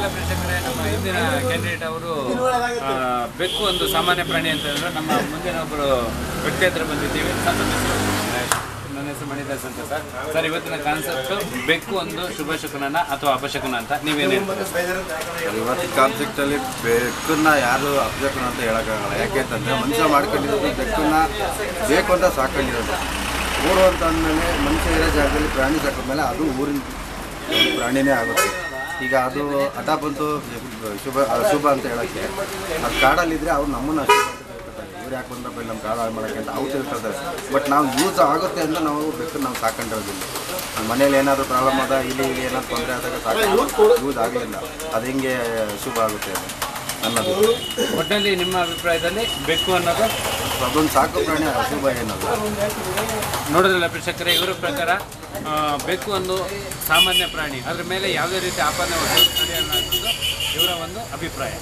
ನೋಡಿದ್ರಲ್ಲ ಪ್ರೇಕ್ಷಕರೇ, ನಮ್ಮ ಹಿಂದಿನ ಕ್ಯಾಂಡಿಡೇಟ್ ಅವರು ಬೆಕ್ಕು ಒಂದು ಸಾಮಾನ್ಯ ಪ್ರಾಣಿ ಅಂತ ಹೇಳಿದ್ರೆ, ನಮ್ಮ ಮುಂದಿನ ಒಬ್ಬರು ವ್ಯಕ್ತಿ ಹತ್ರ ಬಂದಿದ್ದೀವಿ. ನನ್ನ ಹೆಸರು ಮಣಿದಾಸ್ ಅಂತ ಸರ್. ಇವತ್ತಿನ ಕಾನ್ಸೆಪ್ಟ್ ಬೆಕ್ಕು ಒಂದು ಶುಭ ಶಕುನ ಅಥವಾ ಅಪಶಕುನ ಅಂತ ನೀವೇನು ಹೇಳ್ತೀರಾ? ಇವತ್ತಿನ ಕಾನ್ಸೆಪ್ಟಲ್ಲಿ ಬೆಕ್ಕನ್ನ ಯಾರು ಅಪಶಕುನ ಅಂತ ಹೇಳೋಕ್ಕಾಗಲ್ಲ. ಯಾಕೆಂತಂದರೆ ಮನುಷ್ಯ ಮಾಡ್ಕೊಂಡಿರೋದು ಬೆಕ್ಕನ್ನ ಬೇಕು ಅಂತ ಸಾಕೊಂಡಿರೋದು. ಊರು ಅಂತ ಅಂದಮೇಲೆ ಮನುಷ್ಯ ಇರೋ ಜಾಗದಲ್ಲಿ ಪ್ರಾಣಿ ಸಾಕಿದ್ಮೇಲೆ ಅದು ಊರಿನ ಪ್ರಾಣಿನೇ ಆಗುತ್ತೆ. ಈಗ ಅದು ಹಠ ಬಂತು ಅಶುಭ ಅಂತ ಹೇಳೋಕ್ಕೆ, ಅದು ಕಾಡಲ್ಲಿದ್ದರೆ ಅವ್ರು ನಮ್ಮನ್ನು ಅಶುಭ ಅಂತ ಹೇಳ್ತಾರೆ. ಇವ್ರು ಯಾಕೆ ಬಂದಪ್ಪ ನಮ್ಮ ಕಾಡು ಹಾಳು ಮಾಡೋಕ್ಕೆ ಅಂತ ಅವ್ರು ತಿಳ್ಕೊಳ್ತಾರೆ. ಬಟ್ ನಾವು ಯೂಸ್ ಆಗುತ್ತೆ ಅಂತ ನಾವು ಬೆಕ್ಕನ್ನು ನಾವು ಸಾಕೊಂಡಿರೋದಿಲ್ಲ. ನಮ್ಮ ಮನೇಲಿ ಏನಾದರೂ ಪ್ರಾಬ್ಲಮ್ ಆದ ಇಲ್ಲಿ ಏನಾದ್ರು ತೊಂದರೆ ಆದಾಗ ಯೂಸ್ ಆಗಲಿಲ್ಲ, ಅದು ಹೆಂಗೆ ಶುಭ ಆಗುತ್ತೆ ಅನ್ನೋದು. ಒಟ್ಟಿನಲ್ಲಿ ನಿಮ್ಮ ಅಭಿಪ್ರಾಯದಲ್ಲಿ ಬೆಕ್ಕು ಅನ್ನೋದು ಅದೊಂದು ಸಾಕು ಪ್ರಾಣಿ, ಅಶುಭ ಏನಲ್ಲ. ನೋಡೋದಿಲ್ಲ ಪ್ರೇಕ್ಷಕರೇ, ಇವರ ಪ್ರಕಾರ ಬೆಕ್ಕು ಒಂದು ಸಾಮಾನ್ಯ ಪ್ರಾಣಿ, ಅದ್ರ ಮೇಲೆ ಯಾವುದೇ ರೀತಿ ಆಪಾದನೆ ನಡೆಯಲ್ಲ ಅನ್ನೋದು ಇವರ ಒಂದು ಅಭಿಪ್ರಾಯ.